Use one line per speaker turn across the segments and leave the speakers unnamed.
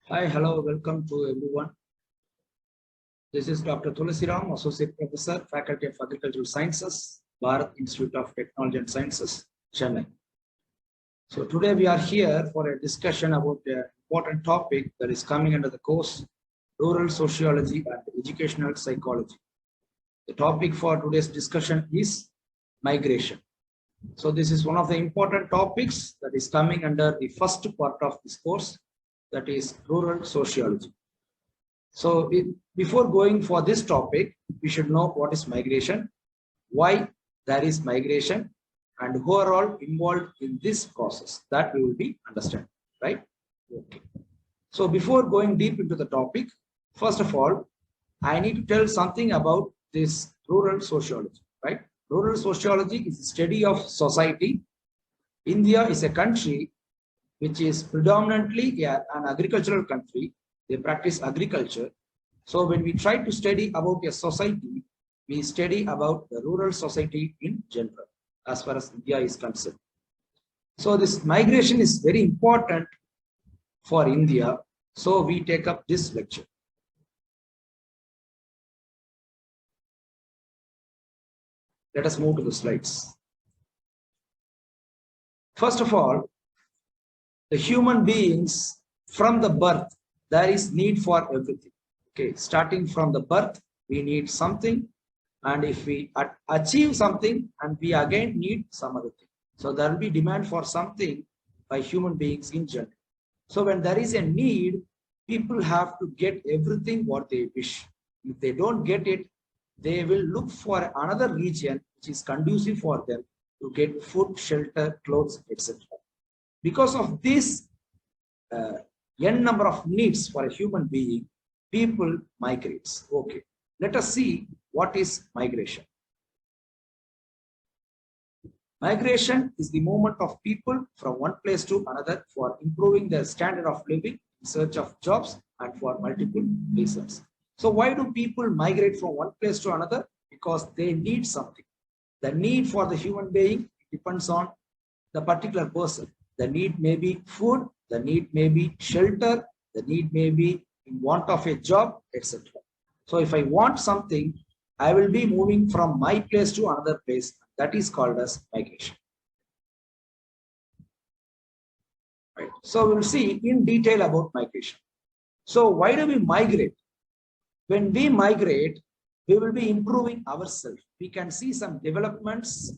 Hi, hello, welcome to everyone. This is Dr.R.Thulasiram, Associate Professor, Faculty of Agricultural Sciences, Bharat Institute of Technology and Sciences, Chennai. So today we are here for a discussion about the important topic that is coming under the course, Rural Sociology and Educational Psychology. The topic for today's discussion is migration. So this is one of the important topics that is coming under the first part of this course, that is rural sociology. So before going for this topic, we should know what is migration, why there is migration, and who are all involved in this process. That we will be understanding, right? Okay. So before going deep into the topic, first of all, I need to tell something about this rural sociology, right? Rural sociology is the study of society. India is a country which is predominantly an agricultural country. They practice agriculture. So when we try to study about a society, we study about the rural society in general, as far as India is concerned. So this migration is very important for India. So we take up this lecture. Let us move to the slides. First of all, the human beings from the birth, there is need for everything. Okay, starting from the birth, we need something, and if we achieve something, and we again need some other thing. So there will be demand for something by human beings in general. So when there is a need, people have to get everything what they wish. If they don't get it, they will look for another region which is conducive for them to get food, shelter, clothes, etc. Because of this n number of needs for a human being, people migrates. Okay, let us see what is migration. Migration is the movement of people from one place to another for improving their standard of living, in search of jobs, and for multiple reasons. So why do people migrate from one place to another? Because they need something. The need for the human being depends on the particular person. The need may be food, the need may be shelter, the need may be in want of a job, etc. So if I want something, I will be moving from my place to another place. That is called as migration. Right. So we will see in detail about migration. So why do we migrate? When we migrate, we will be improving ourselves. We can see some developments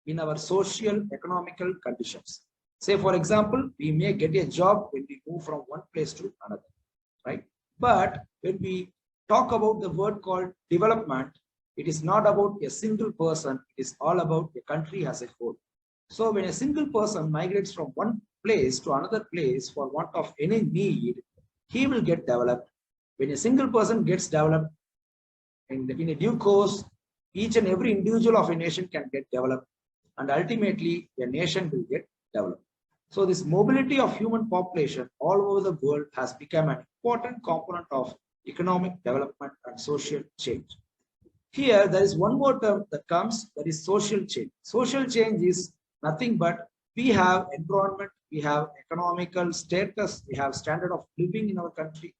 in our social, economical conditions. Say, for example, we may get a job when we move from one place to another, right? But when we talk about the word called development, it is not about a single person. It is all about the country as a whole. So when a single person migrates from one place to another place for want of any need, he will get developed. When a single person gets developed, in a due course, each and every individual of a nation can get developed, and ultimately a nation will get developed. So this mobility of human population all over the world has become an important component of economic development and social change. Here, there is one more term that comes, that is social change. Social change is nothing but we have environment, we have economical status, we have standard of living in our country.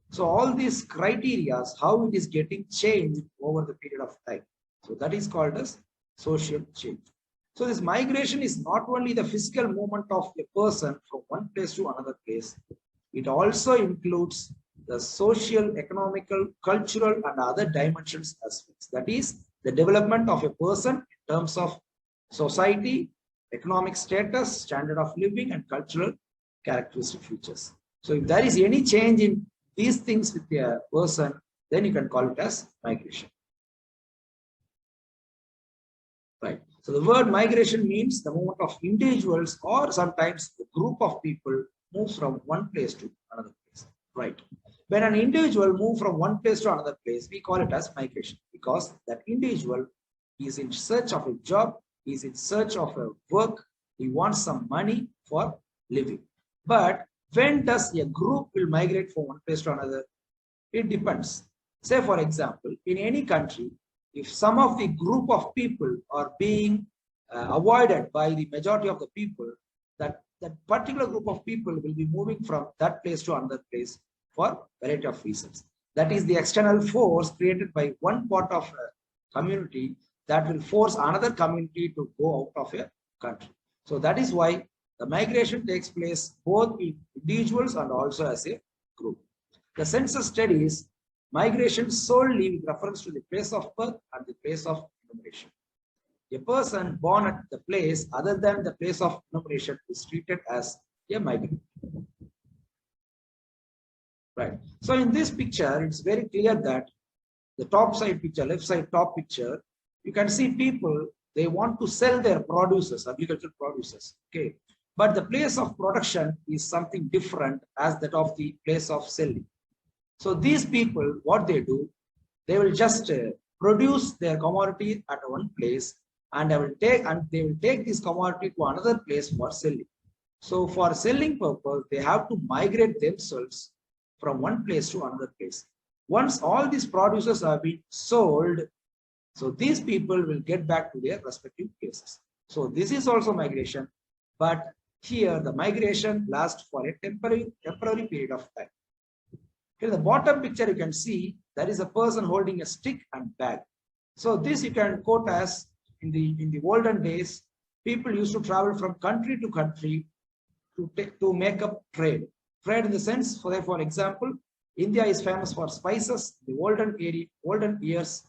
So all these criteria, how it is getting changed over the period of time. So that is called as social change. So this migration is not only the physical movement of a person from one place to another place, it also includes the social, economical, cultural, and other dimensions as well. That is the development of a person in terms of society, economic status, standard of living, and cultural characteristic features. So if there is any change in these things with a person, then you can call it as migration. Right. So the word migration means the movement of individuals or sometimes a group of people move from one place to another place. Right. When an individual moves from one place to another place, we call it as migration because that individual is in search of a job, he is in search of a work, he wants some money for living. But when does a group will migrate from one place to another? It depends. Say, for example, in any country, if some of the group of people are being avoided by the majority of the people, that particular group of people will be moving from that place to another place. for variety of reasons. That is the external force created by one part of a community that will force another community to go out of a country. So that is why the migration takes place both in individuals and also as a group. The census studies migration solely with reference to the place of birth and the place of enumeration. A person born at the place other than the place of enumeration is treated as a migrant. Right. So in this picture, it's very clear that the top side picture, left side top picture, you can see people, they want to sell their produces, agricultural produces. Okay. But the place of production is something different as that of the place of selling. So these people, what they do, they will just produce their commodity at one place, and they will take this commodity to another place for selling. So for selling purpose, they have to migrate themselves from one place to another place. Once all these produces have been sold, so these people will get back to their respective places. So this is also migration, but here the migration lasts for a temporary period of time. In the bottom picture, you can see there is a person holding a stick and bag. So this you can quote as in the olden days, people used to travel from country to country to make up trade. Trade in the sense, for example, India is famous for spices. In the olden years,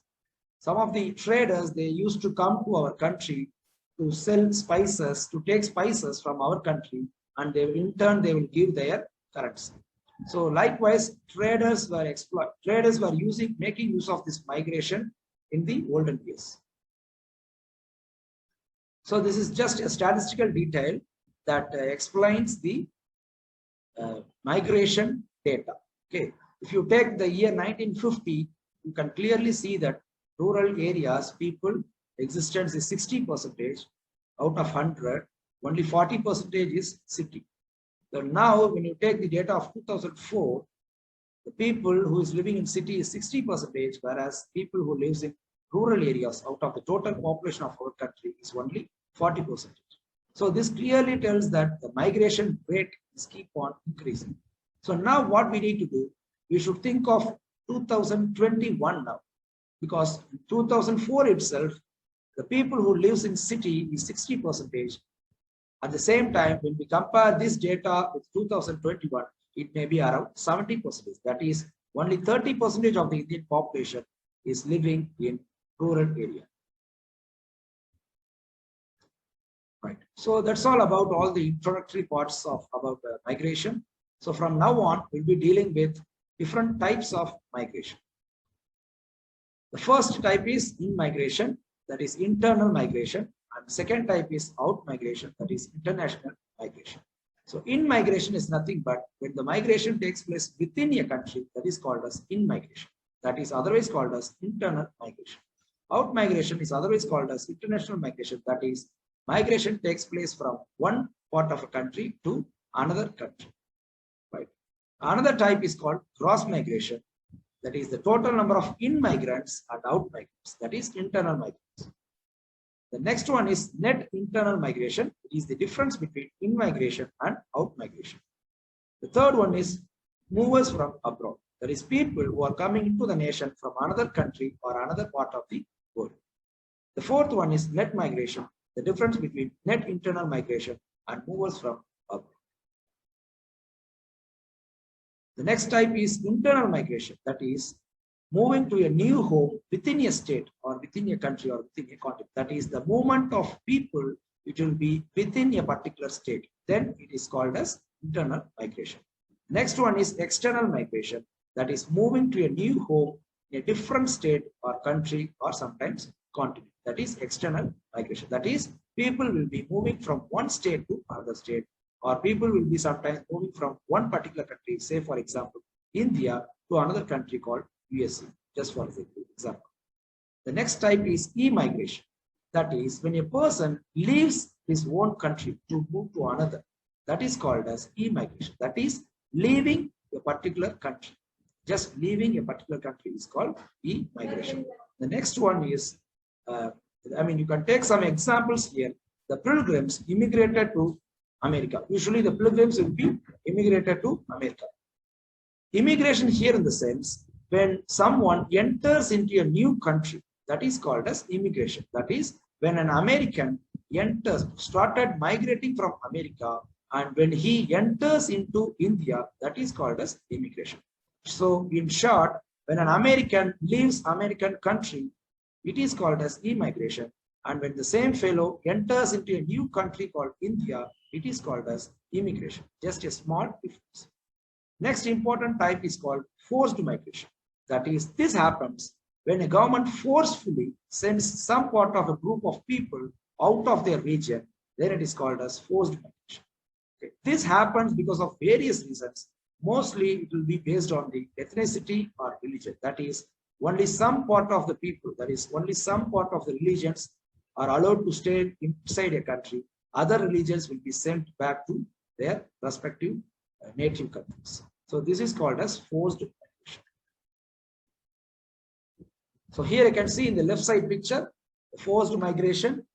some of the traders, they used to come to our country to sell spices, to take spices from our country, and in turn they will give their currency. So likewise, traders were making use of this migration in the olden years. So this is just a statistical detail that explains the migration data. Okay, if you take the year 1950, you can clearly see that rural areas, people existence is 60% out of 100, only 40% is city. So now when you take the data of 2004, the people who is living in city is 60%, whereas people who lives in rural areas out of the total population of our country is only 40%. So this clearly tells that the migration rate is keep on increasing. So now what we need to do, we should think of 2021 now, because in 2004 itself, the people who lives in city is 60%. At the same time, when we compare this data with 2021, it may be around 70%. That is, only 30% of the Indian population is living in rural area. Right. So that's all about all the introductory parts of about migration. So from now on, we'll be dealing with different types of migration. The first type is in-migration, that is internal migration. And second type is out migration, that is international migration. So in-migration is nothing but when the migration takes place within a country, that is called as in-migration. That is otherwise called as internal migration. Out migration is otherwise called as international migration. That is migration takes place from one part of a country to another country. Right. Another type is called cross migration. That is the total number of in-migrants and out migrants. That is internal migrants. The next one is net internal migration. It is the difference between in-migration and out-migration. The third one is movers from abroad. That is people who are coming into the nation from another country or another part of the world. The fourth one is net migration. The difference between net internal migration and movers from abroad. The next type is internal migration. That is moving to a new home within a state or within a country or within a continent. That is the movement of people, it will be within a particular state. Then it is called as internal migration. Next one is external migration. That is moving to a new home in a different state or country or sometimes continent. That is external migration. That is people will be moving from one state to another state, or people will be sometimes moving from one particular country, say for example, India to another country called USA, just for example. The next type is e-migration. That is when a person leaves his own country to move to another. That is called as e-migration. That is leaving a particular country. Just leaving a particular country is called e-migration. The next one is, you can take some examples here. The pilgrims immigrated to America. Usually the pilgrims will be immigrated to America. Immigration here in the sense, when someone enters into a new country, that is called as immigration. That is, when an American started migrating from America, and when he enters into India, that is called as immigration. So in short, when an American leaves American country, it is called as immigration. And when the same fellow enters into a new country called India, it is called as immigration. Just a small difference. Next important type is called forced migration. That is, this happens when a government forcefully sends some part of a group of people out of their region, then it is called as forced migration. Okay. This happens because of various reasons. Mostly it will be based on the ethnicity or religion. That is, only some part of the people, that is, only some part of the religions are allowed to stay inside a country. Other religions will be sent back to their respective native countries. So this is called as forced migration. So here you can see in the left side picture, forced migration.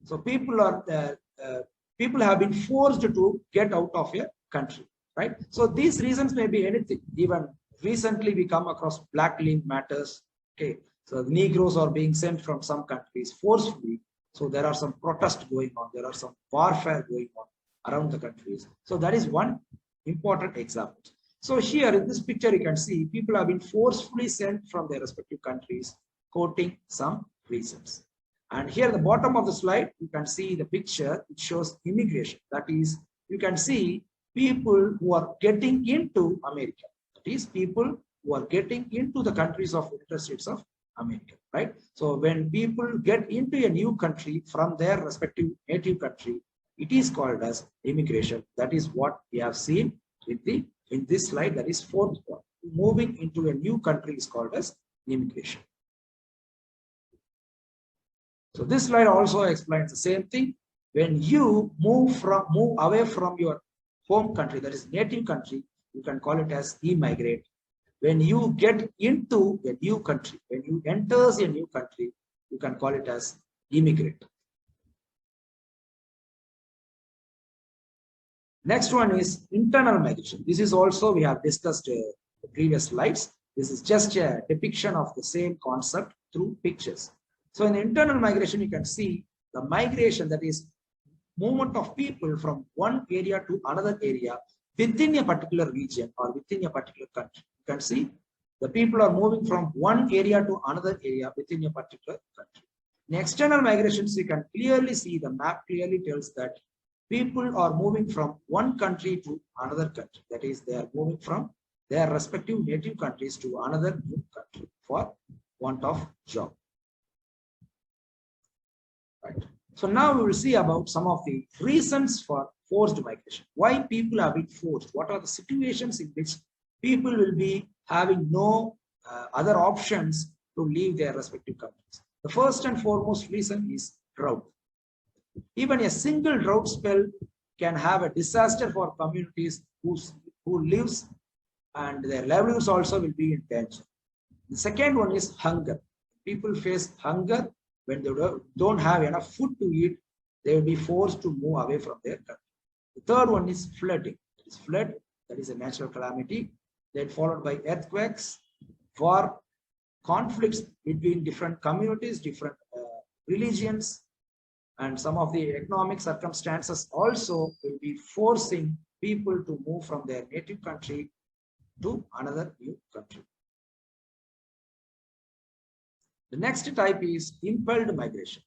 So people have been forced to get out of a country, right? So these reasons may be anything. Even recently we come across black link matters. Okay, so the Negroes are being sent from some countries forcefully. So there are some protests going on. There are some warfare going on around the countries. So that is one important example. So here in this picture, you can see people have been forcefully sent from their respective countries, quoting some reasons. And here at the bottom of the slide, you can see the picture. It shows immigration. That is, you can see people who are getting into America. That is, people who are getting into the countries of United States of America, right? So when people get into a new country from their respective native country, it is called as immigration. That is what we have seen in this slide. That is fourth one. Moving into a new country is called as immigration. So this slide also explains the same thing. When you move away from your home country, that is native country, you can call it as immigrate. When you get into a new country, when you enters a new country, you can call it as immigrate. Next one is internal migration. This is also we have discussed the previous slides. This is just a depiction of the same concept through pictures. So in internal migration, you can see the migration, that is movement of people from one area to another area within a particular region or within a particular country. You can see the people are moving from one area to another area within a particular country. In external migrations, you can clearly see the map clearly tells that people are moving from one country to another country. That is, they are moving from their respective native countries to another new country for want of job. Right. So now we will see about some of the reasons for forced migration. Why people have been forced? What are the situations in which people will be having no other options to leave their respective countries? The first and foremost reason is drought. Even a single drought spell can have a disaster for communities who lives, and their livelihoods also will be in danger. The second one is hunger. People face hunger when they don't have enough food to eat. They will be forced to move away from their country. The third one is flooding. That is flood. That is a natural calamity. Then followed by earthquakes, war, conflicts between different communities, different religions, and some of the economic circumstances also will be forcing people to move from their native country to another new country. The next type is impelled migration.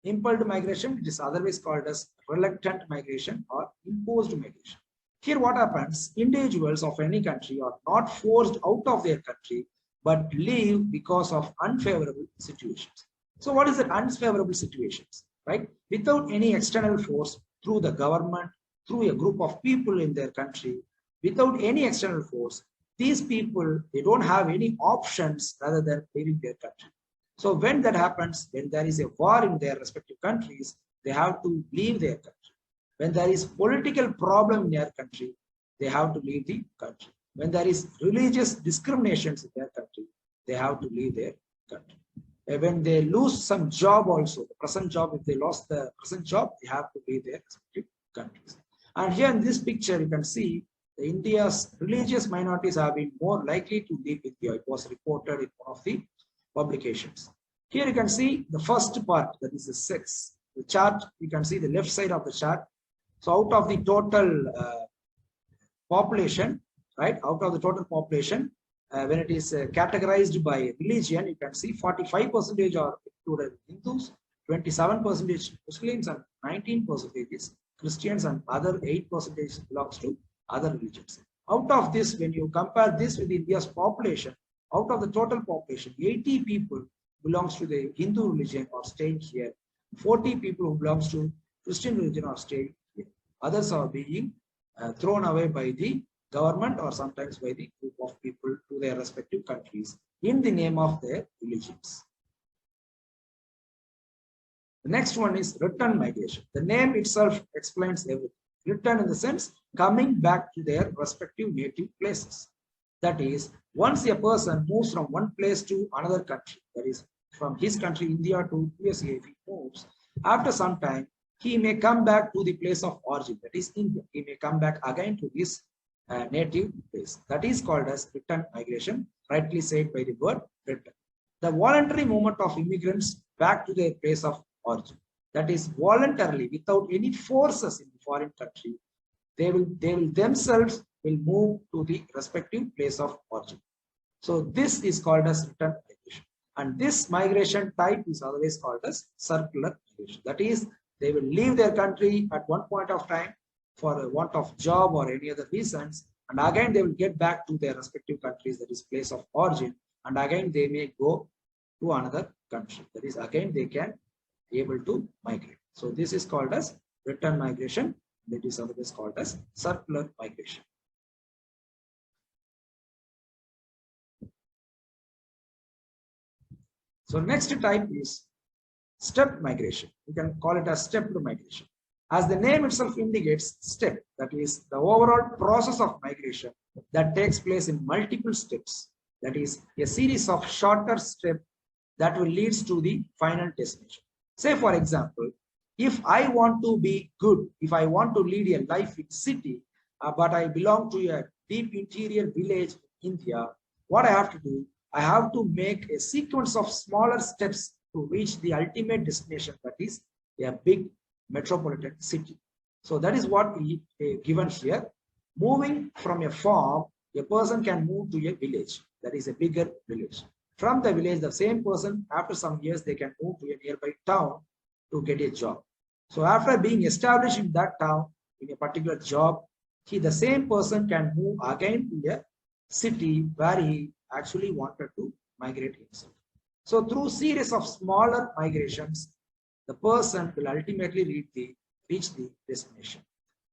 Impelled migration, it is otherwise called as reluctant migration or imposed migration. Here what happens, individuals of any country are not forced out of their country, but leave because of unfavorable situations. So what is the unfavorable situations, right? Without any external force, through the government, through a group of people in their country, without any external force, these people, they don't have any options rather than leaving their country. So when that happens, when there is a war in their respective countries, they have to leave their country. When there is political problem in their country, they have to leave the country. When there is religious discriminations in their country, they have to leave their country. When they lose some job also, the present job, if they lost the present job, they have to leave their respective countries. And here in this picture, you can see the India's religious minorities have been more likely to leave India. It was reported in one of the publications. Here you can see the first part, that is the sex. The chart, you can see the left side of the chart. So out of the total population, right, out of the total population, when it is categorized by religion, you can see 45% are included Hindus, 27% Muslims, and 19% is Christians, and other 8% belongs to other religions. Out of this, when you compare this with India's population, out of the total population, 80 people belongs to the Hindu religion are staying here. 40 people who belongs to Christian religion are staying here. Others are being thrown away by the government or sometimes by the group of people to their respective countries in the name of their religions. The next one is return migration. The name itself explains everything. Return in the sense coming back to their respective native places. That is, once a person moves from one place to another country, that is from his country India to USA, if he moves, after some time he may come back to the place of origin, that is India. He may come back again to his native place. That is called as return migration, rightly said by the word return. The voluntary movement of immigrants back to their place of origin. That is voluntarily, without any forces in the foreign country, they will themselves will move to the respective place of origin. So this is called as return migration. And this migration type is always called as circular migration. That is, they will leave their country at one point of time for a want of job or any other reasons, and again they will get back to their respective countries, that is place of origin, and again they may go to another country. That is, again they can be able to migrate. So this is called as return migration. That is otherwise called as circular migration. So next type is step migration. You can call it as stepped migration. As the name itself indicates, step, that is the overall process of migration that takes place in multiple steps. That is a series of shorter steps that will lead to the final destination. Say for example, if I want to be good, if I want to lead a life in city, but I belong to a deep interior village in India, what I have to do, I have to make a sequence of smaller steps to reach the ultimate destination, that is a big metropolitan city. So that is what we given here. Moving from a farm, a person can move to a village, that is a bigger village. From the village, the same person, after some years, they can move to a nearby town to get a job. So after being established in that town, in a particular job, the same person can move again to a city where he actually wanted to migrate himself. So through series of smaller migrations, the person will ultimately reach the destination.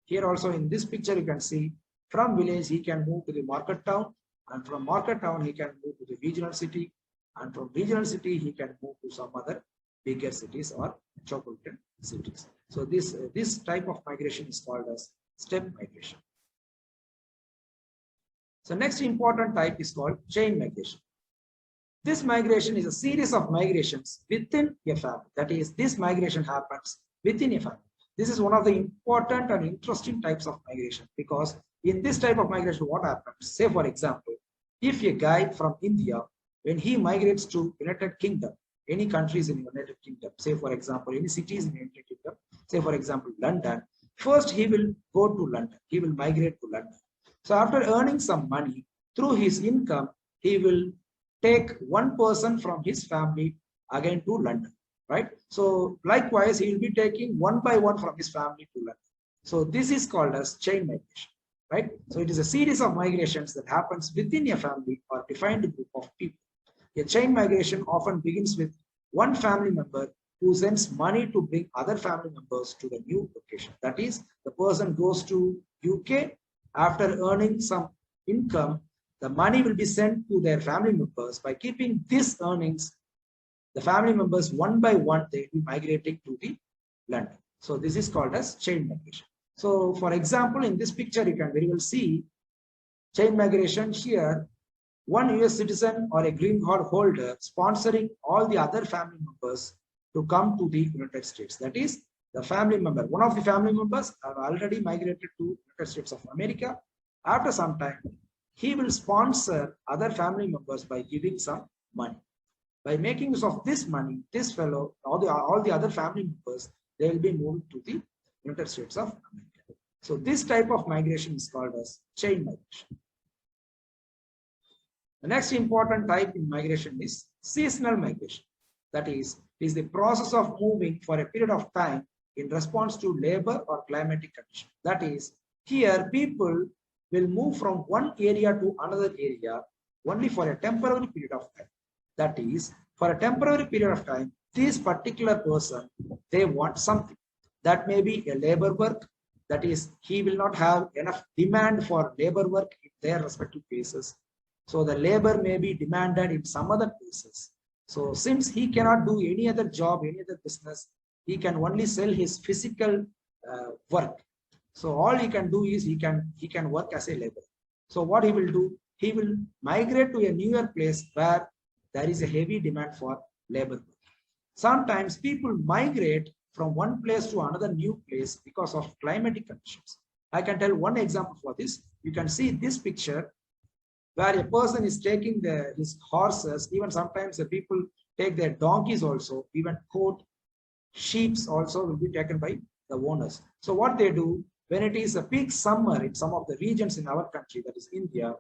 Here also in this picture, you can see from village, he can move to the market town, and from market town, he can move to the regional city, and from regional city, he can move to some other bigger cities or metropolitan cities. So this type of migration is called as step migration. So next important type is called chain migration. This migration is a series of migrations within a family. That is, this migration happens within a family. This is one of the important and interesting types of migration, because in this type of migration, what happens? Say for example, if a guy from India, when he migrates to United Kingdom, any countries in United Kingdom, say for example, any cities in United Kingdom, say for example, London, first he will go to London, he will migrate to London. So after earning some money, through his income, he will take one person from his family again to London, right? So likewise, he will be taking one by one from his family to London. So this is called as chain migration, right? So it is a series of migrations that happens within a family or defined group of people. A chain migration often begins with one family member who sends money to bring other family members to the new location. That is, the person goes to UK, after earning some income, the money will be sent to their family members. By keeping these earnings, the family members one by one, they will be migrating to the London. So this is called as chain migration. So for example, in this picture, you can very well see chain migration here. One US citizen or a green card holder sponsoring all the other family members to come to the United States. That is, the family member, one of the family members have already migrated to United States of America, After some time, he will sponsor other family members by giving some money. By making use of this money, this fellow, all the other family members, they will be moved to the United States of America. So this type of migration is called as chain migration. The next important type in migration is seasonal migration. That is the process of moving for a period of time in response to labor or climatic conditions. That is, here people will move from one area to another area only for a temporary period of time. That is, for a temporary period of time, this particular person, they want something. That may be a labor work. That is, he will not have enough demand for labor work in their respective places. So the labor may be demanded in some other places. So since he cannot do any other job, any other business, he can only sell his physical work. So all he can do is he can work as a laborer. So what he will do? He will migrate to a newer place where there is a heavy demand for labor work. Sometimes people migrate from one place to another new place because of climatic conditions. I can tell one example for this. You can see this picture where a person is taking his horses. Even sometimes the people take their donkeys also. Even goat, sheep also will be taken by the owners. So what they do, when it is a peak summer in some of the regions in our country, that is India,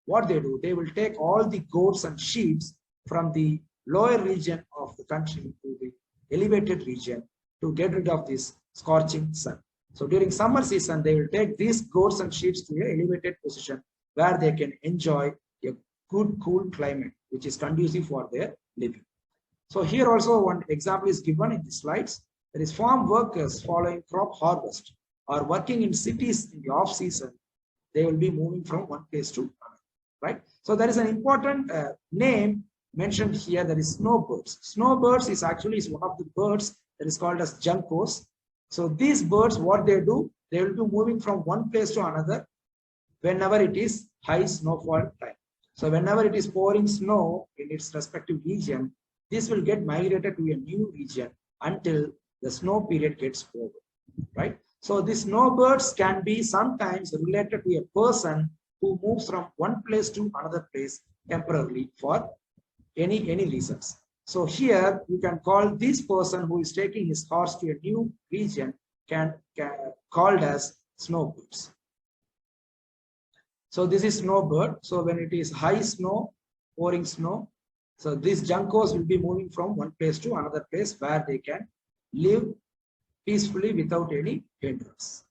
what they do, they will take all the goats and sheep from the lower region of the country to the elevated region to get rid of this scorching sun. So during summer season, they will take these goats and sheep to an elevated position where they can enjoy a good, cool climate, which is conducive for their living. So here also one example is given in the slides. There is farm workers following crop harvest or working in cities in the off season. They will be moving from one place to another, right? So there is an important name mentioned here, that is snowbirds. Snowbirds is actually one of the birds that is called as juncos. So these birds, what they do, they will be moving from one place to another whenever it is high snowfall time. So whenever it is pouring snow in its respective region, this will get migrated to a new region until the snow period gets over, right? So these snowbirds can be sometimes related to a person who moves from one place to another place temporarily for any reasons. So here you can call this person who is taking his horse to a new region can called as snowbirds. So this is snowbird. So when it is high snow, pouring snow, so these juncos will be moving from one place to another place where they can live peacefully without any hindrance.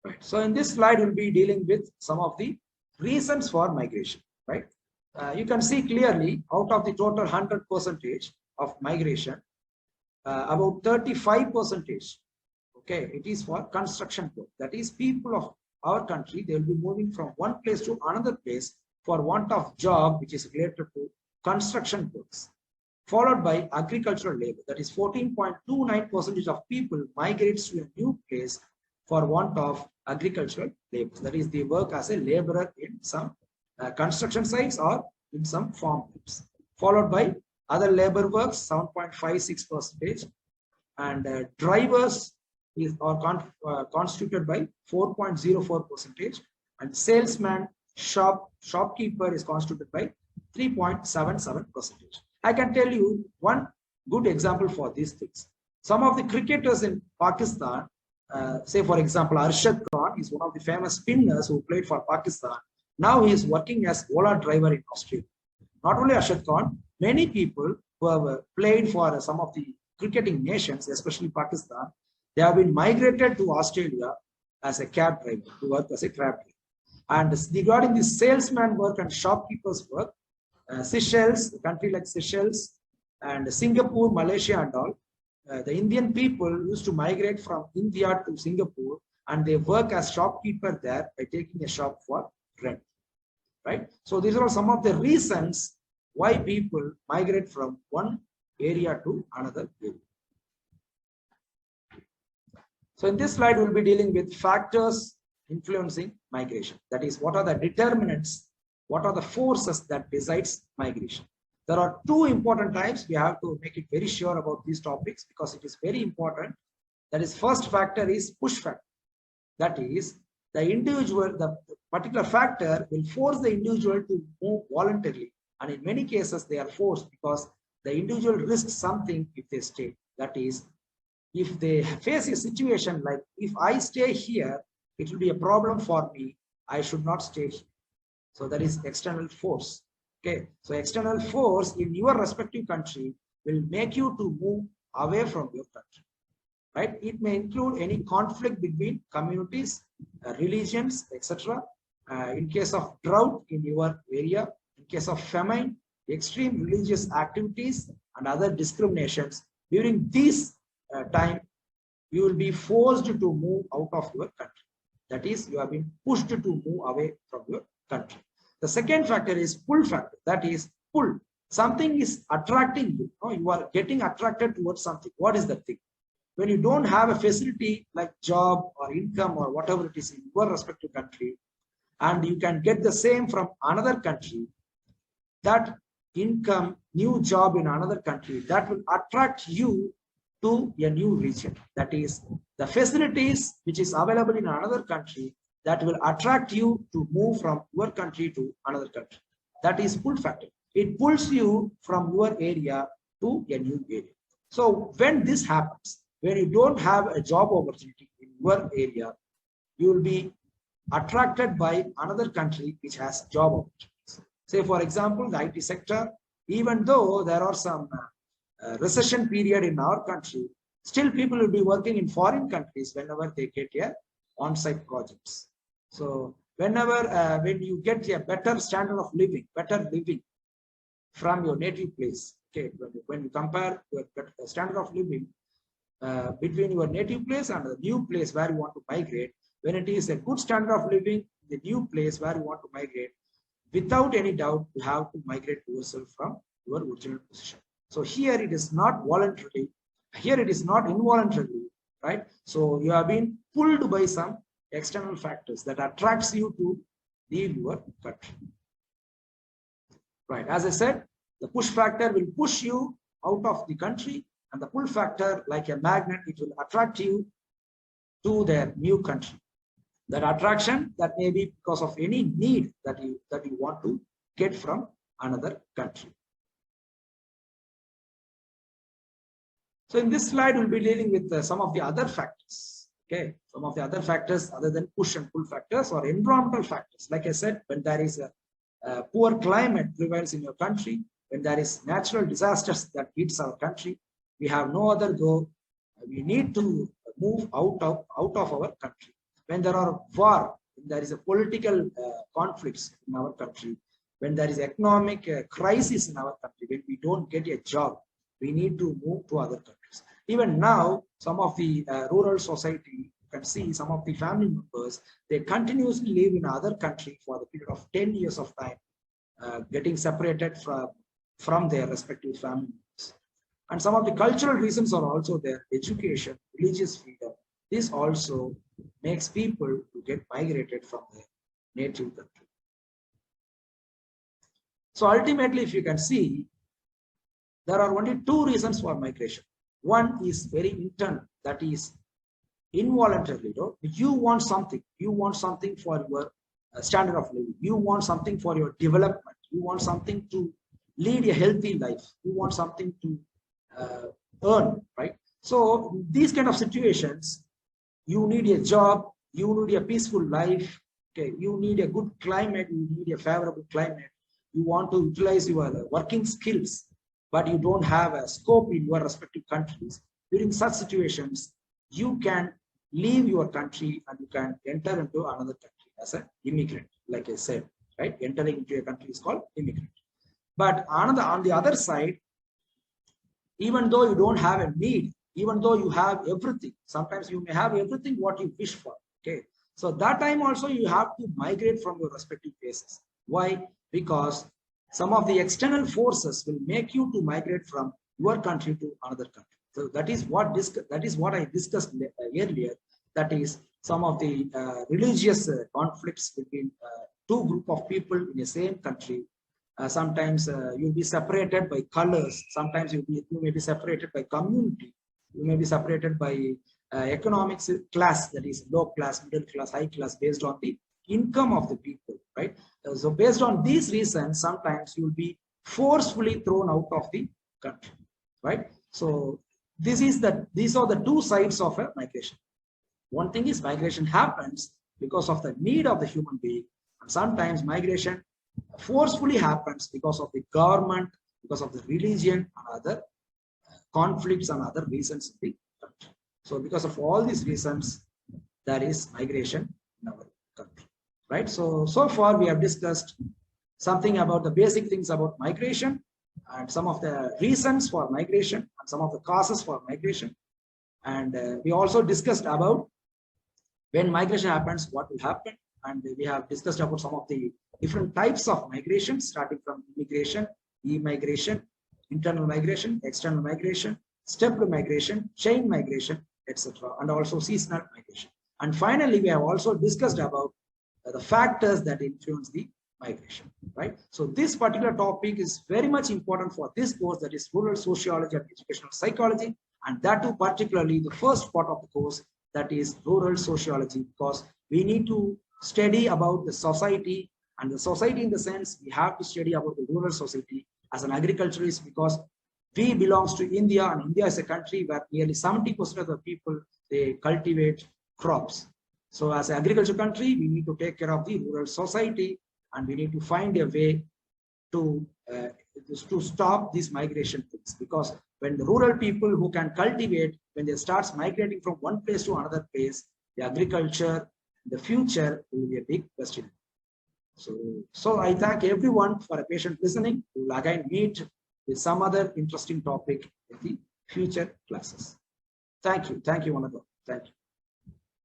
Right. So in this slide, we'll be dealing with some of the reasons for migration. Right. You can see clearly out of the total 100% of migration, about 35%, okay, it is for construction work. That is, people of our country, they will be moving from one place to another place for want of job, which is related to construction works, followed by agricultural labor. That is 14.29% of people migrates to a new place for want of agricultural labor. That is, they work as a laborer in some construction sites or in some farm groups, followed by other labor works 7.56%, and drivers are constituted by 4.04%, and salesman, shopkeeper is constituted by 3.77%. I can tell you one good example for these things. Some of the cricketers in Pakistan, say for example, Arshad Khan is one of the famous spinners who played for Pakistan. Now he is working as Ola driver in Australia. Not only Arshad Khan, many people who have played for some of the cricketing nations, especially Pakistan, they have been migrated to Australia as a cab driver, to work as a cab driver. And regarding the salesman work and shopkeepers work, Seychelles, a country like Seychelles, and Singapore, Malaysia and all, the Indian people used to migrate from India to Singapore, and they work as shopkeeper there by taking a shop for rent, right? So these are some of the reasons why people migrate from one area to another area. So in this slide, we'll be dealing with factors influencing migration. That is, what are the determinants, what are the forces that decides migration. There are two important types. We have to make it very sure about these topics because it is very important. That is, first factor is push factor. That is, the particular factor will force the individual to move voluntarily. And in many cases, they are forced because the individual risks something if they stay. That is, if they face a situation like, if I stay here, it will be a problem for me. I should not stay here. So that is external force. Okay. So external force in your respective country will make you to move away from your country. Right? It may include any conflict between communities, religions, etc. In case of drought in your area, in case of famine, extreme religious activities and other discriminations, during this time, you will be forced to move out of your country. That is, you have been pushed to move away from your country. The second factor is pull factor. That is, pull. Something is attracting you. You are getting attracted towards something. What is that thing? When you don't have a facility like job or income or whatever it is in your respective country, and you can get the same from another country, that income, new job in another country, that will attract you to a new region. That is, the facilities which is available in another country, that will attract you to move from your country to another country. That is pull factor. It pulls you from your area to a new area. So when this happens, when you don't have a job opportunity in your area, you will be attracted by another country which has job opportunities. Say, for example, the IT sector, even though there are some recession period in our country, still people will be working in foreign countries whenever they get a on-site projects. So whenever, when you get a better standard of living, better living from your native place, okay, when you compare your standard of living between your native place and the new place where you want to migrate, when it is a good standard of living, the new place where you want to migrate, without any doubt, you have to migrate yourself from your original position. So here it is not voluntarily, here it is not involuntarily, right? So you have been pulled by some external factors that attracts you to leave your country. Right, as I said, the push factor will push you out of the country, and the pull factor, like a magnet, it will attract you to their new country. That attraction, that may be because of any need that you want to get from another country. So in this slide, we'll be dealing with some of the other factors. Okay, some of the other factors other than push and pull factors or environmental factors. Like I said, when there is a poor climate prevails in your country, when there is natural disasters that hits our country, we have no other go. We need to move out of our country. When there are war, when there is a political conflicts in our country, when there is economic crisis in our country, when we don't get a job, we need to move to other countries. Even now, some of the rural society, you can see some of the family members, they continuously live in other country for the period of 10 years of time, getting separated from their respective family members. And some of the cultural reasons are also there: education, religious freedom. This also makes people to get migrated from their native country. So ultimately, if you can see, there are only two reasons for migration. One is very internal, that is involuntarily. You want something. You want something for your standard of living. You want something for your development. You want something to lead a healthy life. You want something to earn, right? So these kind of situations, you need a job, you need a peaceful life, okay, you need a good climate, you need a favorable climate, you want to utilize your working skills, but you don't have a scope in your respective countries. During such situations, you can leave your country and you can enter into another country as an immigrant, like I said, right? Entering into a country is called immigrant. But on the other side, even though you don't have a need, even though you have everything, sometimes you may have everything what you wish for, okay? So that time also you have to migrate from your respective places. Why? Because some of the external forces will make you to migrate from your country to another country. So that is what I discussed earlier. That is some of the religious conflicts between two group of people in the same country. Sometimes you'll be separated by colors. Sometimes you may be separated by community. You may be separated by economics class, that is low class, middle class, high class, based on the income of the people, right? So based on these reasons, sometimes you will be forcefully thrown out of the country, right? So these are the two sides of a migration. One thing is migration happens because of the need of the human being, and sometimes migration forcefully happens because of the government, because of the religion and other conflicts and other reasons in the country. So because of all these reasons, there is migration in our country, right? So far we have discussed something about the basic things about migration and some of the reasons for migration and some of the causes for migration. And we also discussed about when migration happens, what will happen. And we have discussed about some of the different types of migration, starting from immigration, e-migration, internal migration, external migration, stepped migration, chain migration, etc., and also seasonal migration. And finally, we have also discussed about the factors that influence the migration, right? So this particular topic is very much important for this course, that is rural sociology and educational psychology, and that too particularly the first part of the course, that is rural sociology, because we need to study about the society, and the society in the sense we have to study about the rural society as an agriculturist, because we belongs to India, and India is a country where nearly 70% of the people, they cultivate crops. So as an agriculture country, we need to take care of the rural society, and we need to find a way to stop these migration things, because when the rural people who can cultivate, when they start migrating from one place to another place, the agriculture in the future will be a big question. So I thank everyone for a patient listening. We will again meet with some other interesting topic in the future classes. Thank you, Manado. Thank you.